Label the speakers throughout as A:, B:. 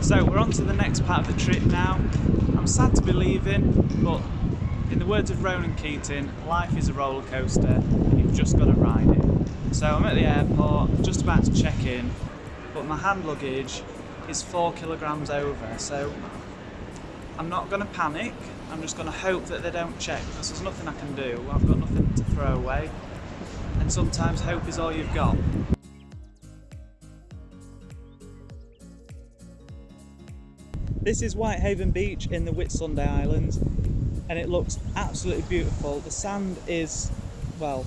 A: So we're on to the next part of the trip now. I'm sad to be leaving, but in the words of Ronan Keating, life is a roller coaster and you've just got to ride it. So I'm at the airport, just about to check in, but my hand luggage is 4 kilograms over, so I'm not going to panic. I'm just going to hope that they don't check, because there's nothing I can do. I've got nothing to throw away, and sometimes hope is all you've got. This is Whitehaven Beach in the Whitsunday Islands, and it looks absolutely beautiful. The sand is, well,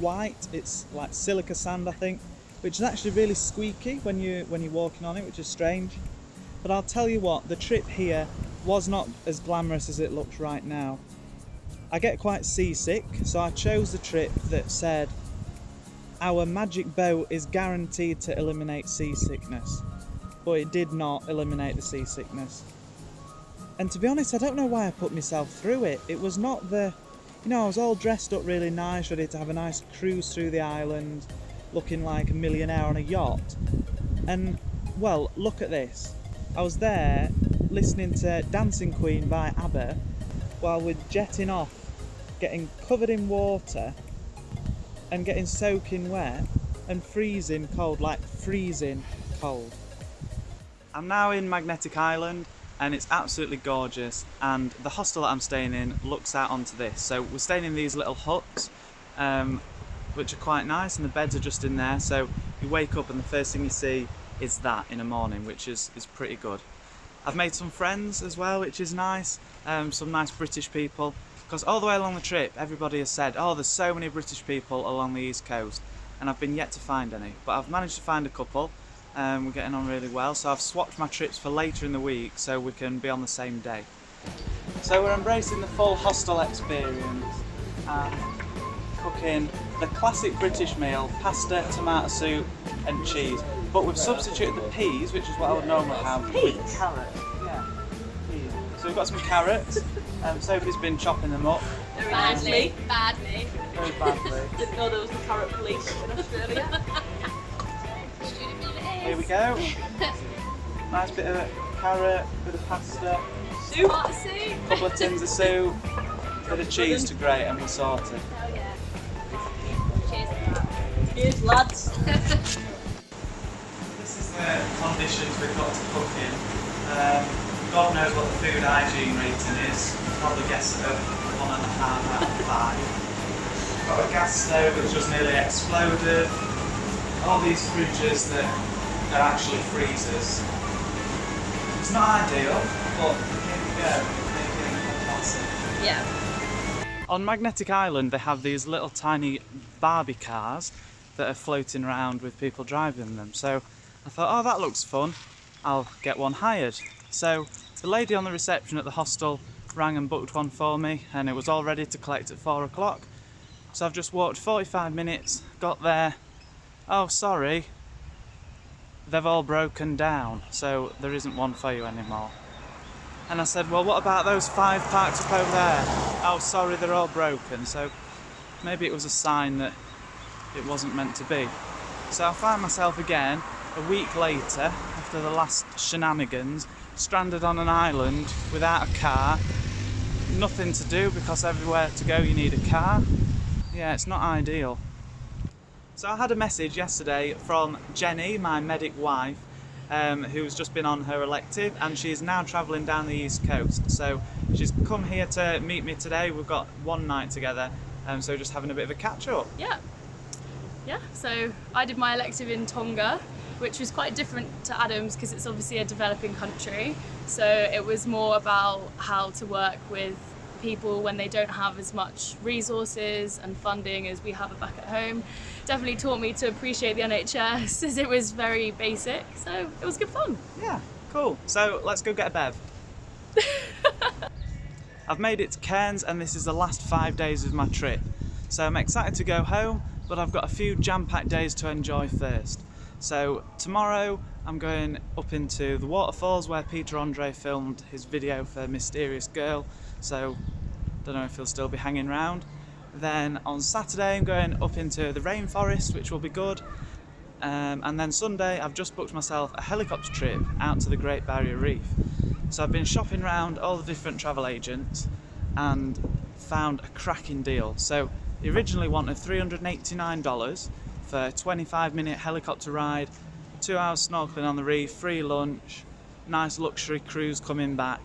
A: white. It's like silica sand, I think, which is actually really squeaky when you're walking on it, which is strange. But I'll tell you what, the trip here was not as glamorous as it looks right now. I get quite seasick, so I chose the trip that said our magic boat is guaranteed to eliminate seasickness. But it did not eliminate the seasickness. And to be honest, I don't know why I put myself through it. It was not the, I was all dressed up really nice, ready to have a nice cruise through the island, looking like a millionaire on a yacht. And, well, look at this. I was there listening to Dancing Queen by ABBA while we're jetting off, getting covered in water and getting soaking wet and freezing cold, like freezing cold. I'm now in Magnetic Island and it's absolutely gorgeous, and the hostel that I'm staying in looks out onto this. So we're staying in these little huts which are quite nice, and the beds are just in there, so you wake up and the first thing you see is that in the morning, which is pretty good. I've made some friends as well, which is nice, some nice British people, because all the way along the trip everybody has said, oh, there's so many British people along the east coast, and I've been yet to find any, but I've managed to find a couple. We're getting on really well, so I've swapped my trips for later in the week so we can be on the same day. So we're embracing the full hostel experience and cooking the classic British meal, pasta, tomato soup and cheese, but we've substituted the peas, which is what I would normally have, with carrots. Yeah, peas. So we've got some carrots, Sophie's been chopping them up.
B: Very badly.
A: Very badly.
B: Didn't know there was the carrot police in Australia.
A: Here we go. Nice bit of carrot, bit of pasta,
B: Soup.
A: couple of tins of soup, bit of cheese to grate, and we're sorted.
B: Oh yeah. Cheers. Cheers, lads.
A: This is the conditions we've got to cook in. God knows what the food hygiene rating is. Probably guess at 1.5 out of 5. Got a gas stove that's just nearly exploded. All these fridges that are actually freezers. It's not ideal, but here we go, making a classic.
B: Yeah.
A: On Magnetic Island they have these little tiny Barbie cars that are floating around with people driving them. So I thought, oh, that looks fun, I'll get one hired. So the lady on the reception at the hostel rang and booked one for me, and it was all ready to collect at 4 o'clock. So I've just walked 45 minutes, got there. Oh, sorry, they've all broken down, so there isn't one for you anymore. And I said, well, what about those 5 parked up over there? Oh, sorry, they're all broken. So maybe it was a sign that it wasn't meant to be. So I find myself again, a week later, after the last shenanigans, stranded on an island without a car, nothing to do because everywhere to go you need a car. Yeah, it's not ideal. So I had a message yesterday from Jenny, my medic wife, who's just been on her elective, and she's now travelling down the east coast. So she's come here to meet me today. We've got one night together, so just having a bit of a catch up.
C: Yeah, so I did my elective in Tonga, which was quite different to Adam's because it's obviously a developing country. So it was more about how to work with people when they don't have as much resources and funding as we have it back at home. Definitely taught me to appreciate the NHS as it was very basic, so it was good fun.
A: Yeah, cool. So let's go get a bev. I've made it to Cairns and this is the last 5 days of my trip. So I'm excited to go home, but I've got a few jam-packed days to enjoy first. So tomorrow I'm going up into the waterfalls where Peter Andre filmed his video for Mysterious Girl, so don't know if he'll still be hanging around. Then on Saturday I'm going up into the rainforest, which will be good. And then Sunday I've just booked myself a helicopter trip out to the Great Barrier Reef. So I've been shopping around all the different travel agents and found a cracking deal. So he originally wanted $389 for a 25-minute helicopter ride, 2 hours snorkeling on the reef, free lunch, nice luxury cruise coming back.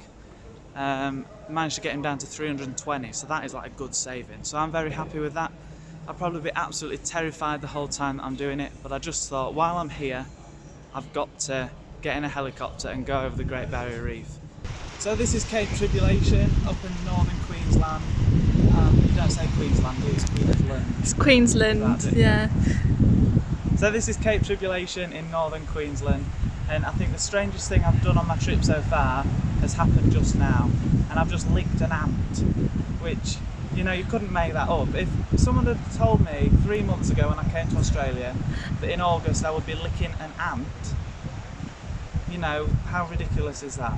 A: Managed to get him down to $320, so that is like a good saving. So I'm very happy with that. I'll probably be absolutely terrified the whole time that I'm doing it, but I just thought while I'm here, I've got to get in a helicopter and go over the Great Barrier Reef. So this is Cape Tribulation up in northern Queensland. You don't say Queensland, do you? It's Queensland.
C: It's Queensland, yeah.
A: So this is Cape Tribulation in northern Queensland, and I think the strangest thing I've done on my trip so far has happened just now, and I've just licked an ant, which, you know, you couldn't make that up. If someone had told me 3 months ago when I came to Australia that in August I would be licking an ant, you know, how ridiculous is that?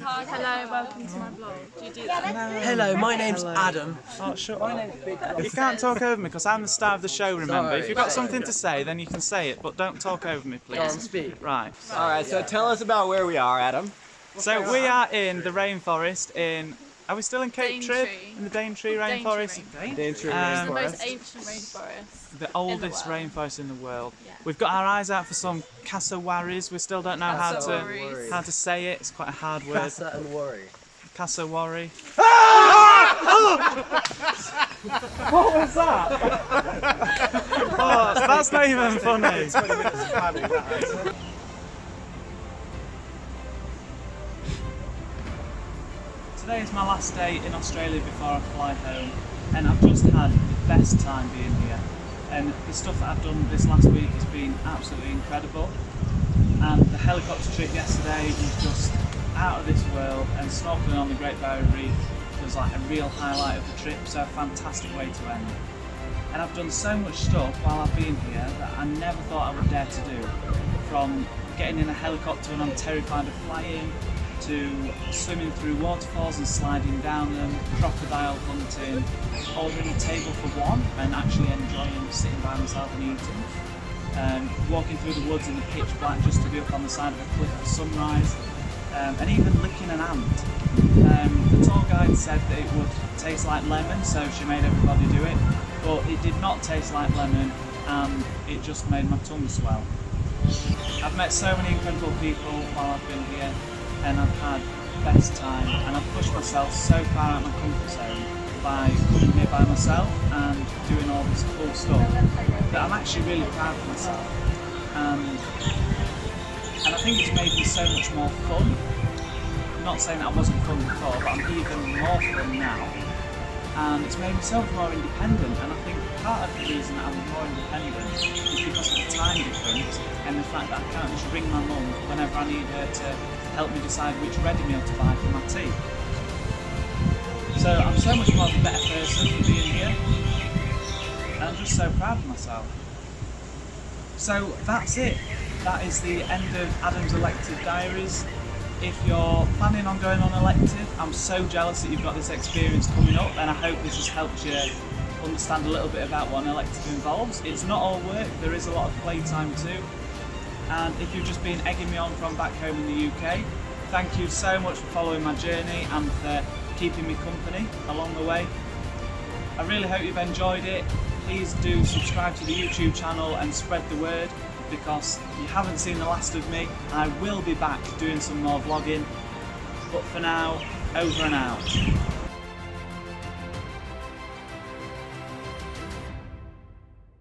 C: Hello, welcome to my vlog. Do you do that?
D: Hello, my name's Adam.
A: Oh, shut up. You can't talk over me because I'm the star of the show, remember.
D: Sorry.
A: If you've got something to say, then you can say it, but don't talk over me, please.
D: Don't speak.
A: Right.
D: Alright, so tell us about where we are, Adam.
A: So we are in the rainforest in... Are we still in Cape Trib?
C: Daintree.
A: In the Daintree rainforest?
D: Daintree
A: Um,
C: It's the most
D: Rainforest.
C: ancient rainforest.
A: The oldest
C: world.
A: rainforest in the world.
C: Yeah.
A: We've got our eyes out for some cassowaries. We still don't know
C: Cassowaries.
A: how to say it. It's quite a hard word.
D: Casa and worry.
A: Cassowary. What was that? Oh, that's not even funny. Today is my last day in Australia before I fly home, and I've just had the best time being here. And the stuff that I've done this last week has been absolutely incredible. And the helicopter trip yesterday was just out of this world, and snorkeling on the Great Barrier Reef was like a real highlight of the trip, so a fantastic way to end. And I've done so much stuff while I've been here that I never thought I would dare to do. From getting in a helicopter and I'm terrified of flying, to swimming through waterfalls and sliding down them, crocodile hunting, ordering a table for one and actually enjoying sitting by myself and eating. Walking through the woods in the pitch black just to be up on the side of a cliff at sunrise, and even licking an ant. The tour guide said that it would taste like lemon, so she made everybody do it, but it did not taste like lemon, and it just made my tongue swell. I've met so many incredible people while I've been here, and I've had the best time, and I've pushed myself so far out of my comfort zone by coming here by myself and doing all this cool stuff that I'm actually really proud of myself. And I think it's made me so much more fun. I'm not saying that I wasn't fun before, but I'm even more fun now. And it's made me so much more independent, and I think part of the reason that I'm more independent is because of the time difference and the fact that I can't just ring my mum whenever I need her to help me decide which ready meal to buy for my tea. So I'm so much more of a better person for being here, and I'm just so proud of myself. So that's it. That is the end of Adam's Elective Diaries. If you're planning on going on Elective, I'm so jealous that you've got this experience coming up, and I hope this has helped you understand a little bit about what an elective involves. It's not all work, there is a lot of playtime too. And if you've just been egging me on from back home in the UK, thank you so much for following my journey and for keeping me company along the way. I really hope you've enjoyed it. Please do subscribe to the YouTube channel and spread the word, because you haven't seen the last of me. I will be back doing some more vlogging, but for now, over and out.